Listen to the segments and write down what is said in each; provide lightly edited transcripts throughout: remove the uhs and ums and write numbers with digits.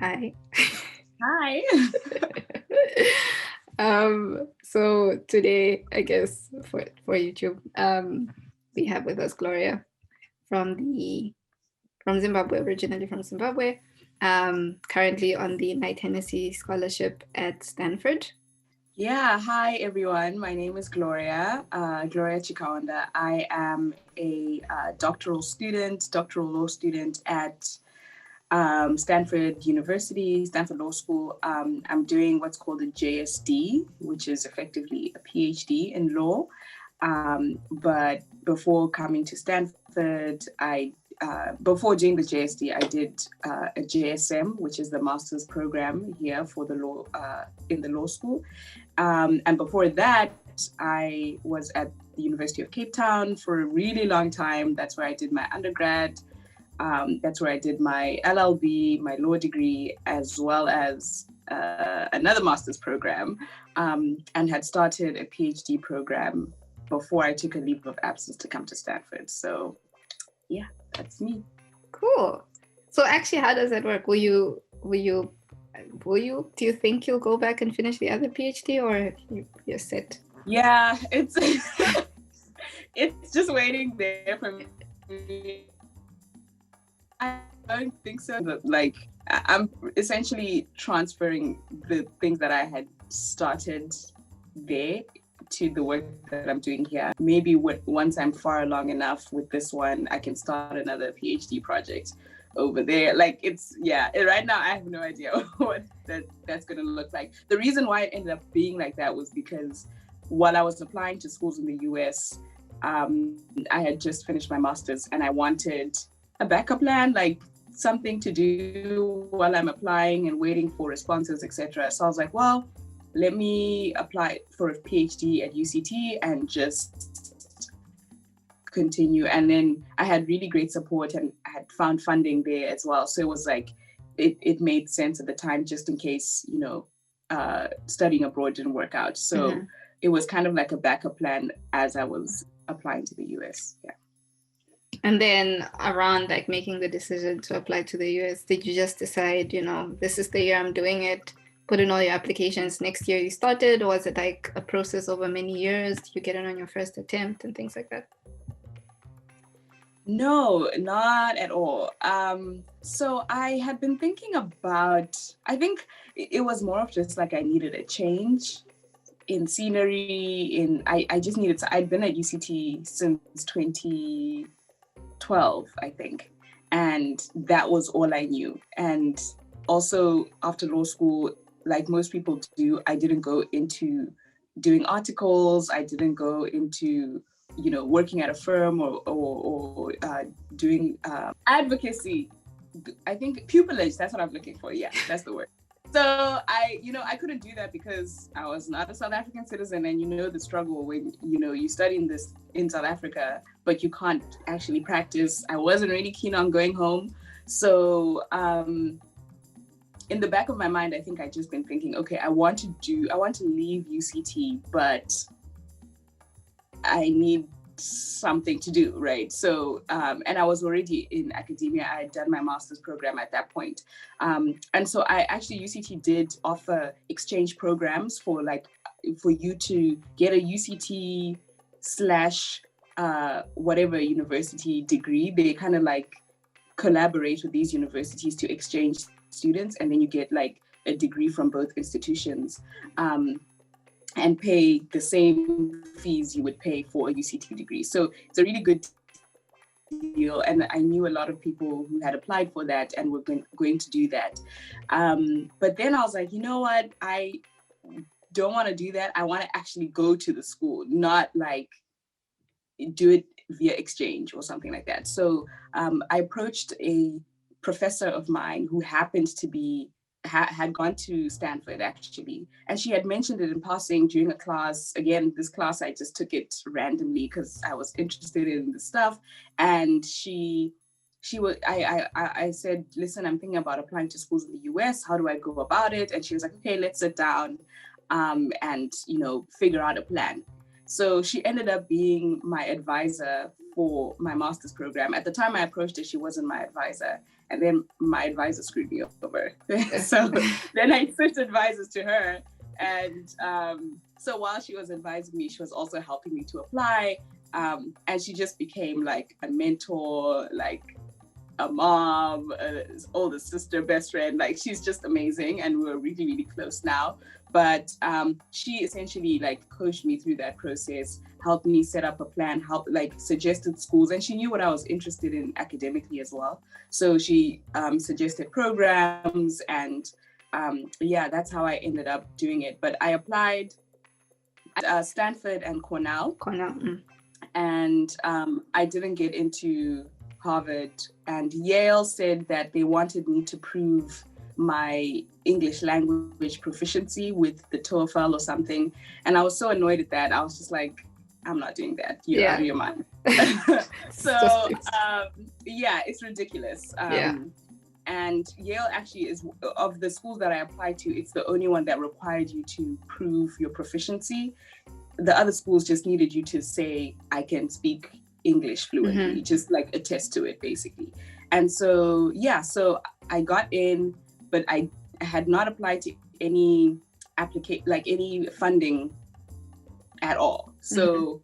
Hi. Hi. So today, I guess for YouTube, we have with us Gloria from Zimbabwe, originally from Zimbabwe, currently on the Knight-Hennessy scholarship at Stanford. Yeah, hi everyone. My name is Gloria Chikaonda. I am a doctoral law student at Stanford University, Stanford Law School. I'm doing what's called a JSD, which is effectively a PhD in law. But before coming to Stanford, before doing the JSD, I did a JSM, which is the master's program here for the law in the law school. And before that, I was at the University of Cape Town for a really long time. That's where I did my undergrad. That's where I did my LLB, my law degree, as well as another master's program, and had started a PhD program before I took a leave of absence to come to Stanford. So, yeah, that's me. Cool. So actually, how does that work? Do you think you'll go back and finish the other PhD, or you're set? Yeah, it's it's just waiting there for me. I don't think so. Like I'm essentially transferring the things that I had started there to the work that I'm doing here. Maybe once I'm far along enough with this one, I can start another PhD project over there. Like right now I have no idea what that's gonna look like. The reason why it ended up being like that was because while I was applying to schools in the US, I had just finished my master's and I wanted a backup plan, like something to do while I'm applying and waiting for responses, etc. So I was like, well, let me apply for a PhD at UCT and just continue. And then I had really great support and I had found funding there as well. So it was like, it made sense at the time, just in case, studying abroad didn't work out. So it was kind of like a backup plan as I was applying to the US. Yeah. And then around like making the decision to apply to the US, did you just decide, this is the year I'm doing it, put in all your applications, next year you started? Or was it like a process over many years? Did you get it on your first attempt and things like that? No, not at all. So I had been thinking about, I think it was more of just like I needed a change in scenery, I just needed to, I'd been at UCT since 2012, I think. And that was all I knew. And also after law school, like most people do, I didn't go into doing articles. I didn't go into, working at a firm or doing advocacy. I think pupillage, that's what I'm looking for. Yeah, that's the word. So I couldn't do that because I was not a South African citizen, and the struggle when you study in South Africa, but you can't actually practice. I wasn't really keen on going home, so in the back of my mind, I think I'd just been thinking, okay, I want to leave UCT, but I need something to do, right? So, and I was already in academia. I had done my master's program at that point. And so UCT did offer exchange programs for you to get a UCT / whatever university degree. They kind of like collaborate with these universities to exchange students, and then you get like a degree from both institutions. And pay the same fees you would pay for a UCT degree. So it's a really good deal. And I knew a lot of people who had applied for that and were going to do that. But then I was like, you know what? I don't want to do that. I want to actually go to the school, not like do it via exchange or something like that. So I approached a professor of mine who happened to be had gone to Stanford actually, and she had mentioned it in passing during a class. Again, this class I just took it randomly because I was interested in the stuff, and she was. I said, listen, I'm thinking about applying to schools in the US. How do I go about it? And she was like, okay, let's sit down, and figure out a plan. So she ended up being my advisor for my master's program. At the time I approached her, she wasn't my advisor. And then my advisor screwed me over. So then I switched advisors to her. And so while she was advising me, she was also helping me to apply. And she just became like a mentor, like a mom, older sister, best friend. Like, she's just amazing. And we're really, really close now. But she essentially like coached me through that process, helped me set up a plan, suggested schools. And she knew what I was interested in academically as well. So she suggested programs, and that's how I ended up doing it. But I applied at Stanford and Cornell. And I didn't get into Harvard. And Yale said that they wanted me to prove my English language proficiency with the TOEFL or something. And I was so annoyed at that. I was just like, I'm not doing that. You're out of your mind. So it's ridiculous. And Yale actually is, of the schools that I applied to, it's the only one that required you to prove your proficiency. The other schools just needed you to say, I can speak English fluently, just like attest to it, basically. And so, so I got in, but I had not applied to any any funding at all. So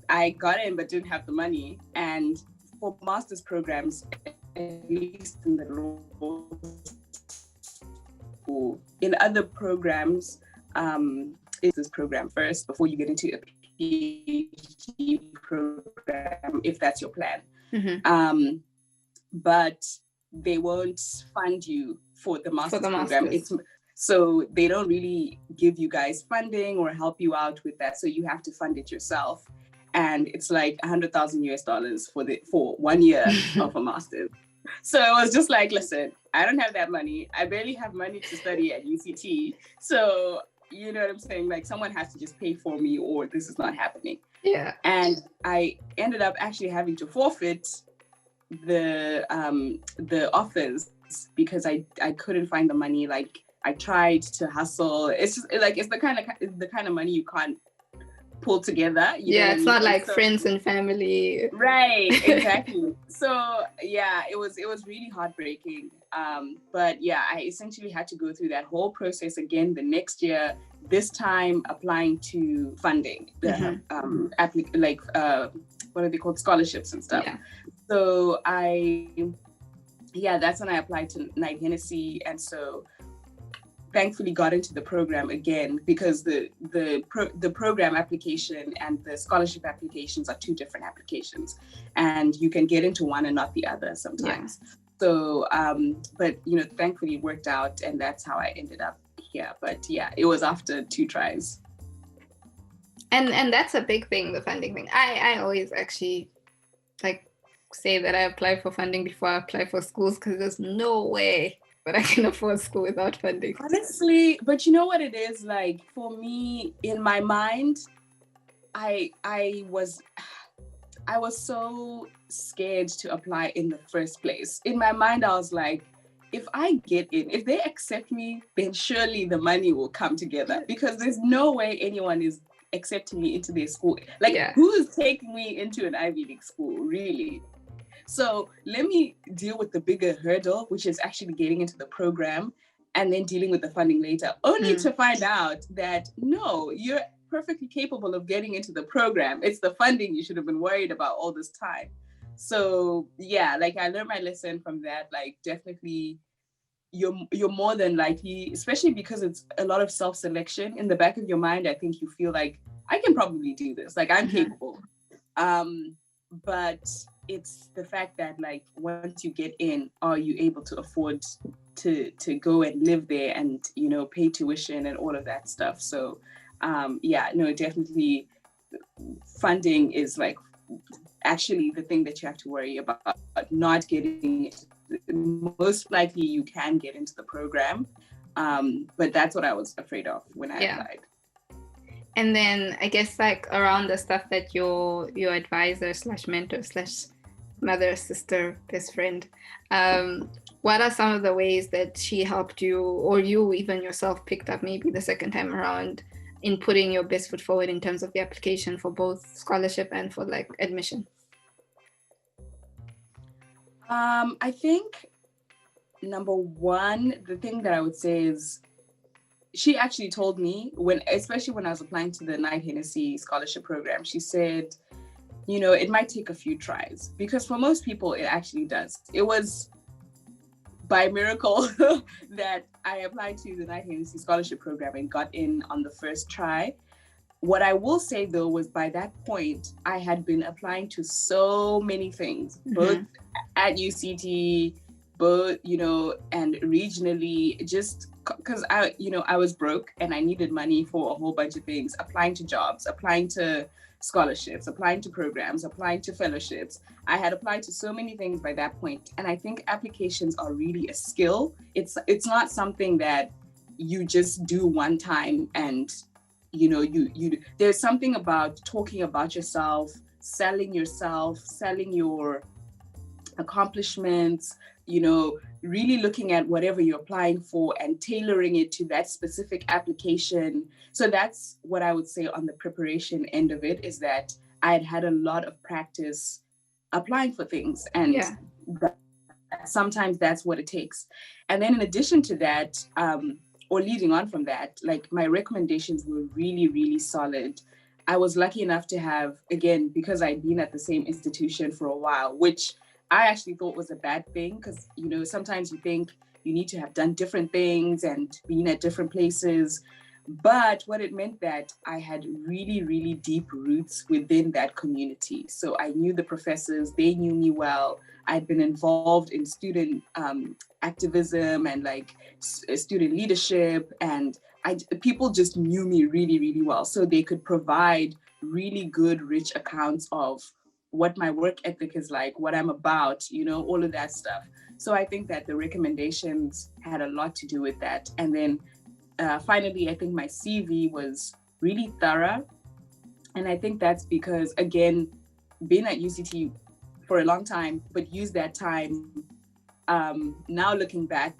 I got in, but didn't have the money. And for master's programs, at least in the law school, in other programs, is this program first before you get into a PhD program, if that's your plan. But they won't fund you for the master's program. So they don't really give you guys funding or help you out with that. So you have to fund it yourself. And it's like $100,000 for 1 year of a master's. So it was just like, listen, I don't have that money. I barely have money to study at UCT. So, you know what I'm saying? Like, someone has to just pay for me, or this is not happening. Yeah. And I ended up actually having to forfeit the offers because I couldn't find the money. Like, I tried to hustle. It's just like, it's the kind of money you can't pull together. It's not like friends and family. Right, exactly. So it was really heartbreaking. But I essentially had to go through that whole process again the next year, this time applying to funding, what are they called, scholarships and stuff. So that's when I applied to Knight-Hennessy. And so thankfully got into the program again, because the program application and the scholarship applications are two different applications, and you can get into one and not the other sometimes. So but thankfully it worked out, and that's how I ended up here. But it was after 2 tries. And that's a big thing, the funding thing. I always actually say that I apply for funding before I apply for schools, because there's no way that I can afford school without funding. Honestly, but you know what it is, like, for me, in my mind, I was so scared to apply in the first place. In my mind, I was like, if I get in, if they accept me, then surely the money will come together, because there's no way anyone is accepting me into their school. Like, who is taking me into an Ivy League school, really? So let me deal with the bigger hurdle, which is actually getting into the program, and then dealing with the funding later, only to find out that, no, you're perfectly capable of getting into the program. It's the funding you should have been worried about all this time. So I learned my lesson from that. Like, definitely you're more than likely, especially because it's a lot of self-selection in the back of your mind. I think you feel like, I can probably do this. Like, I'm capable. But it's the fact that, like, once you get in, are you able to afford to go and live there and, pay tuition and all of that stuff. So definitely funding is like actually the thing that you have to worry about, not getting it. Most likely you can get into the program, but that's what I was afraid of when I applied. And then I guess, like, around the stuff that your advisor / mentor / mother, sister, best friend, what are some of the ways that she helped you, or you even yourself picked up maybe the second time around, in putting your best foot forward in terms of the application for both scholarship and for, like, admission? I think number one, the thing that I would say is, she actually told me especially when I was applying to the Knight-Hennessy scholarship program, she said, it might take a few tries, because for most people it actually does. It was by miracle that I applied to the Knight-Hennessy scholarship program and got in on the first try. What I will say though was, by that point, I had been applying to so many things, both at UCT, both, and regionally, just because I was broke and I needed money for a whole bunch of things, applying to jobs, applying to scholarships, applying to programs, applying to fellowships. I had applied to so many things by that point. And I think applications are really a skill. It's not something that you just do one time and you there's something about talking about yourself, selling your accomplishments, really looking at whatever you're applying for and tailoring it to that specific application. So that's what I would say on the preparation end of it, is that I had a lot of practice applying for things, and sometimes that's what it takes. And then in addition to that, or leading on from that, like, my recommendations were really, really solid. I was lucky enough to have, again, because I'd been at the same institution for a while, which I actually thought was a bad thing, because, sometimes you think you need to have done different things and been at different places. But what it meant that I had really, really deep roots within that community. So I knew the professors, they knew me well. I'd been involved in student activism and student leadership, and people just knew me really, really well. So they could provide really good, rich accounts of what my work ethic is like, what I'm about, all of that stuff. So I think that the recommendations had a lot to do with that. And then finally, I think my CV was really thorough. And I think that's because, again, being at UCT for a long time, but use that time now looking back,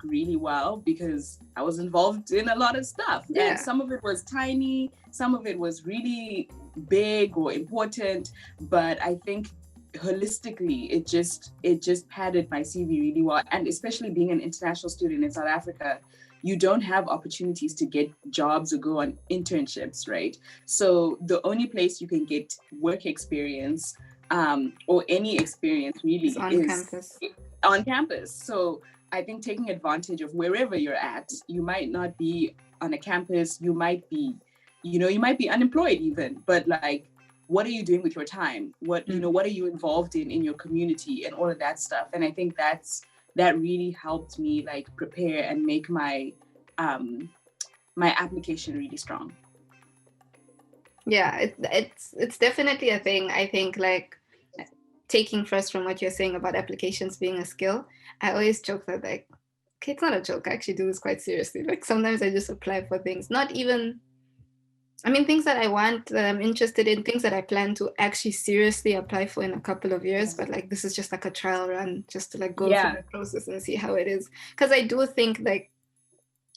really well, because I was involved in a lot of stuff. Yeah. And some of it was tiny, some of it was really big or important, but I think holistically it just padded my CV really well. And especially being an international student in South Africa, you don't have opportunities to get jobs or go on internships, right? So the only place you can get work experience or any experience really is on campus. So I think taking advantage of wherever you're at, you might not be on a campus, you might be unemployed even, but what are you doing with your time? What are you involved in your community and all of that stuff? And I think that really helped me prepare and make my my application really strong. Yeah, it's definitely a thing. I think taking first from what you're saying about applications being a skill, I always joke that okay, it's not a joke. I actually do this quite seriously. Sometimes I just apply for things, not even, things that I want, that I'm interested in, things that I plan to actually seriously apply for in a couple of years. But this is just a trial run, just to go through the process and see how it is. Because I do think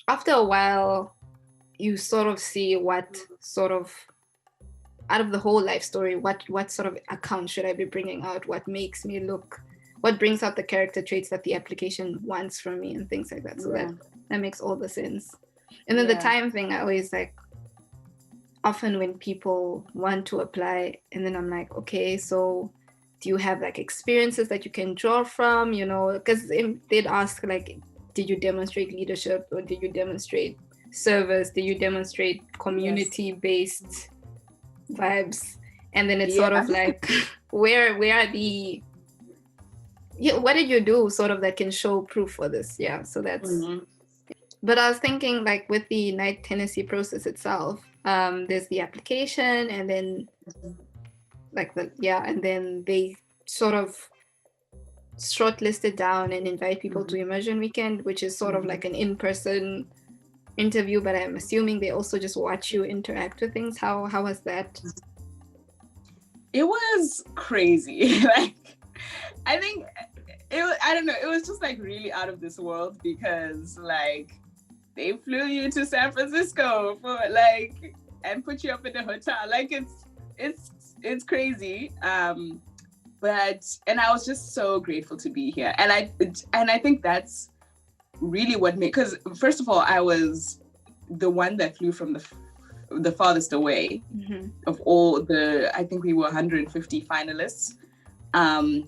after a while, you sort of see what sort of, out of the whole life story, what sort of account should I be bringing out? What makes me look, what brings out the character traits that the application wants from me and things like that. So that makes all the sense. And then the time thing, I always often when people want to apply, and then I'm okay, so do you have experiences that you can draw from, because they'd ask did you demonstrate leadership, or did you demonstrate service, did you demonstrate community-based vibes? And then it's sort of where are the what did you do sort of that can show proof for this? So that's But I was thinking with the Knight-Hennessy process itself, there's the application, and then and then they sort of shortlist it down and invite people to immersion weekend, which is sort of an in-person interview, but I'm assuming they also just watch you interact with things. How was that? It was crazy. I think I don't know, it was just like really out of this world, because like they flew you to San Francisco for like and put you up in the hotel. Like it's crazy. and I was just so grateful to be here. And I think that's really what made, because first of all, I was the one that flew from the farthest away of all I think we were 150 finalists. And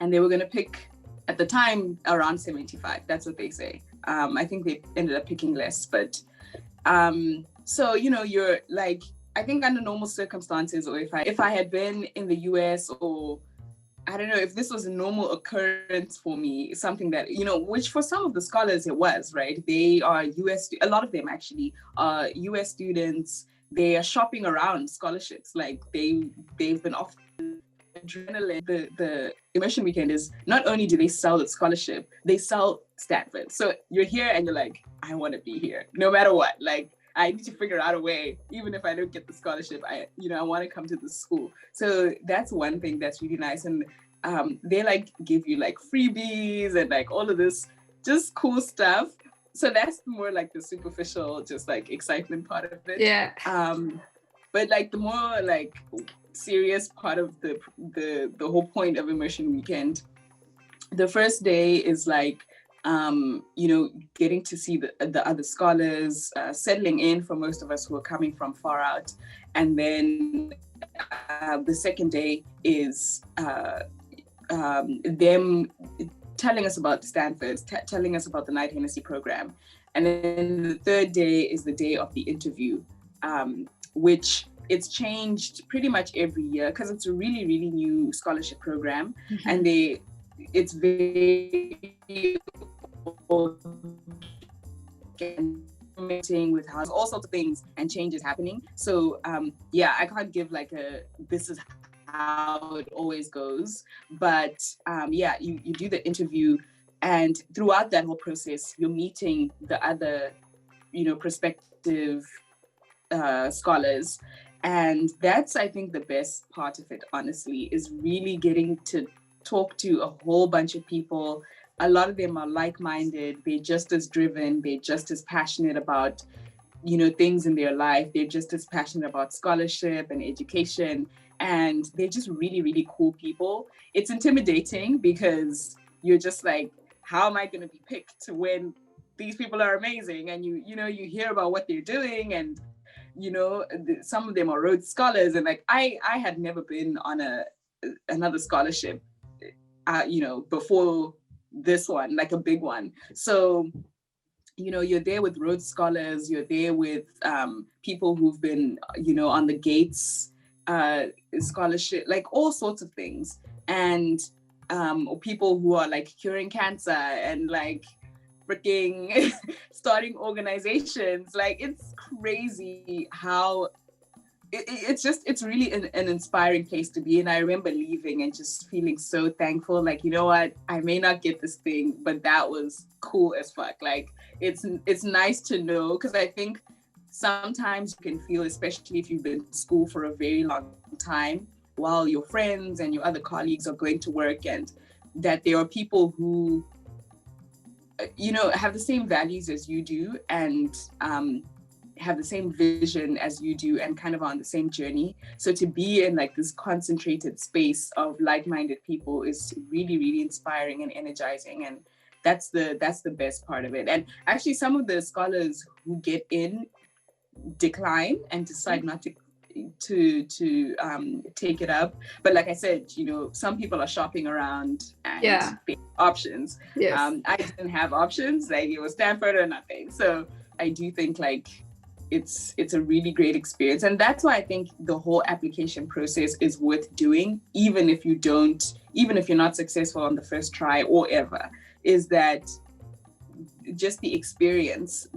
they were going to pick, at the time, around 75. That's what they say. I think they ended up picking less. But so, you're like, I think under normal circumstances, or if I had been in the US, or I don't know, if this was a normal occurrence for me, something that, which for some of the scholars it was, right? They are a lot of them actually are US students. They are shopping around scholarships. Like they've been offered adrenaline. The immersion weekend is, not only do they sell the scholarship, they sell Stanford. So you're here and you're like, I want to be here no matter what. Like, I need to figure out a way, even if I don't get the scholarship, I want to come to the school. So that's one thing that's really nice. And they like give you like freebies and like all of this just cool stuff. So that's more like the superficial, just like excitement part of it. Yeah. But like the more like serious part of the whole point of immersion weekend, the first day is like, getting to see the other scholars, settling in for most of us who are coming from far out. And then the second day is them telling us about Stanford, telling us about the Knight-Hennessy program. And then the third day is the day of the interview, which it's changed pretty much every year because it's a really, really new scholarship program. And it's very with how all sorts of things and changes happening. So I can't give like this is how it always goes, but you do the interview, and throughout that whole process you're meeting the other prospective scholars, and that's, I think, the best part of it, honestly, is really getting to talk to a whole bunch of people. A lot of them are like-minded. They're just as driven. They're just as passionate about, things in their life. They're just as passionate about scholarship and education. And they're just really, really cool people. It's intimidating because you're just like, how am I going to be picked when these people are amazing? And you hear about what they're doing, and, some of them are Rhodes Scholars. And like, I had never been on another scholarship, before this one, like a big one. So, you're there with Rhodes Scholars, you're there with people who've been, on the Gates scholarship, like all sorts of things. And people who are like curing cancer and like freaking starting organizations. Like, it's crazy how it's really an inspiring place to be. And I remember leaving and just feeling so thankful, like, you know what, I may not get this thing, but that was cool as fuck. Like, it's nice to know, because I think sometimes you can feel, especially if you've been in school for a very long time, while your friends and your other colleagues are going to work, and that there are people who have the same values as you do, and have the same vision as you do, and kind of on the same journey. So to be in like this concentrated space of like-minded people is really, really inspiring and energizing. And that's the best part of it. And actually, some of the scholars who get in decline and decide not to take it up. But like I said, some people are shopping around and options. Yes. I didn't have options, like it was Stanford or nothing. So I do think like it's a really great experience. And that's why I think the whole application process is worth doing, even if you're not successful on the first try or ever, is that just the experience,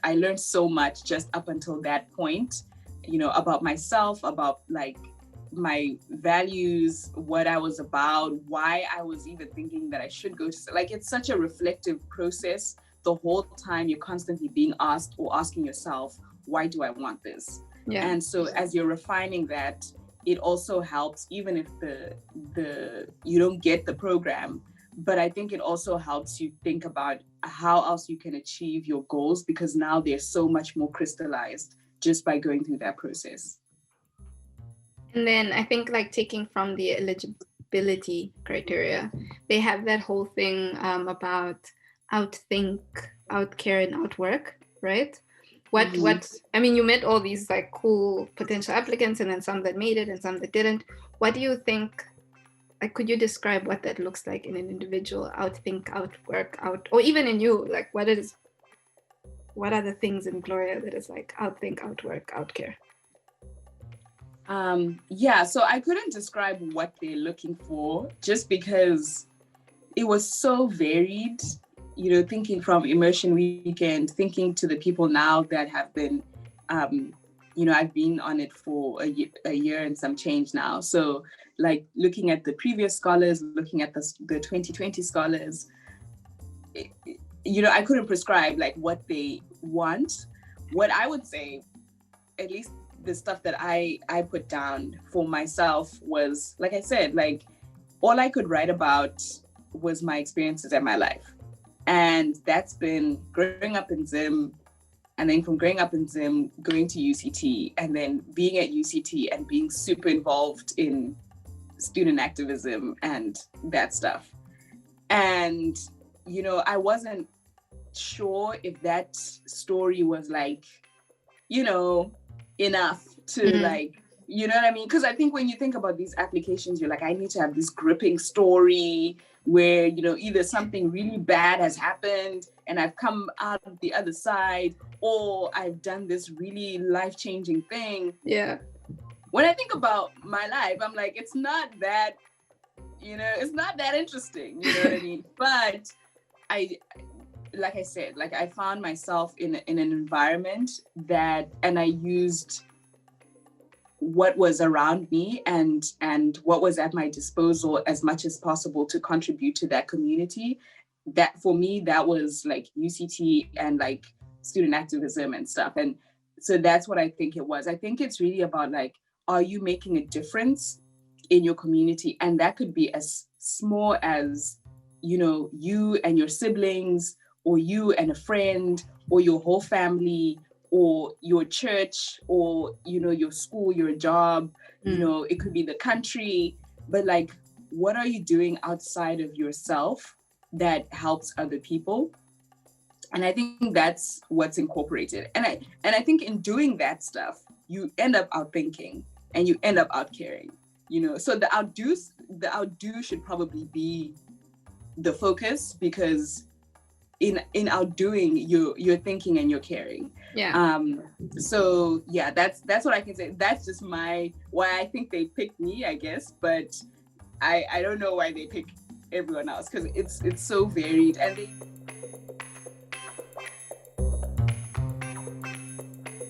I learned so much just up until that point, about myself, about like my values, what I was about, why I was even thinking that I should go to, like, it's such a reflective process. The whole time you're constantly being asked or asking yourself, why do I want this? Yeah. And so as you're refining that, it also helps, even if the you don't get the program, but I think it also helps you think about how else you can achieve your goals, because now they're so much more crystallized just by going through that process. And then I think like taking from the eligibility criteria, they have that whole thing about outthink, outcare, and outwork, right? What I mean, you met all these like cool potential applicants, and then some that made it and some that didn't. What do you think? Like, could you describe what that looks like in an individual? Outthink, outwork, out, or even in you? Like, what are the things in Gloria that is like outthink, outwork, outcare? Yeah, so I couldn't describe what they're looking for just because it was so varied, you know, thinking from Immersion Weekend, thinking to the people now that have been, you know, I've been on it for a year and some change now. So like looking at the previous scholars, looking at the 2020 scholars, you know, I couldn't prescribe like what they want. What I would say, at least the stuff that I put down for myself was, like I said, like all I could write about was my experiences in my life. And that's been growing up in Zim, and then from growing up in Zim, going to UCT, and then being at UCT and being super involved in student activism and that stuff. And, you know, I wasn't sure if that story was like, you know, enough to like, you know what I mean? Because I think when you think about these applications, you're like, I need to have this gripping story where, you know, either something really bad has happened and I've come out of the other side, or I've done this really life-changing thing. Yeah. When I think about my life, I'm like, it's not that, you know, it's not that interesting, you know what I mean? But like I said, like I found myself in an environment that, and I used what was around me and what was at my disposal as much as possible to contribute to that community. That for me, that was like UCT and like student activism and stuff. And so that's what I think it was. I think it's really about like, are you making a difference in your community? And that could be as small as, you know, you and your siblings, or you and a friend, or your whole family, or your church, or, you know, your school, your job, you know, it could be the country, but like, what are you doing outside of yourself that helps other people? And I think that's what's incorporated. And I think in doing that stuff, you end up outthinking and you end up outcaring, you know? So the outdo should probably be the focus, because in outdoing, you're thinking and you're caring. Yeah. So yeah, that's what I can say. That's just why I think they picked me, I guess, but I don't know why they pick everyone else, because it's so varied. And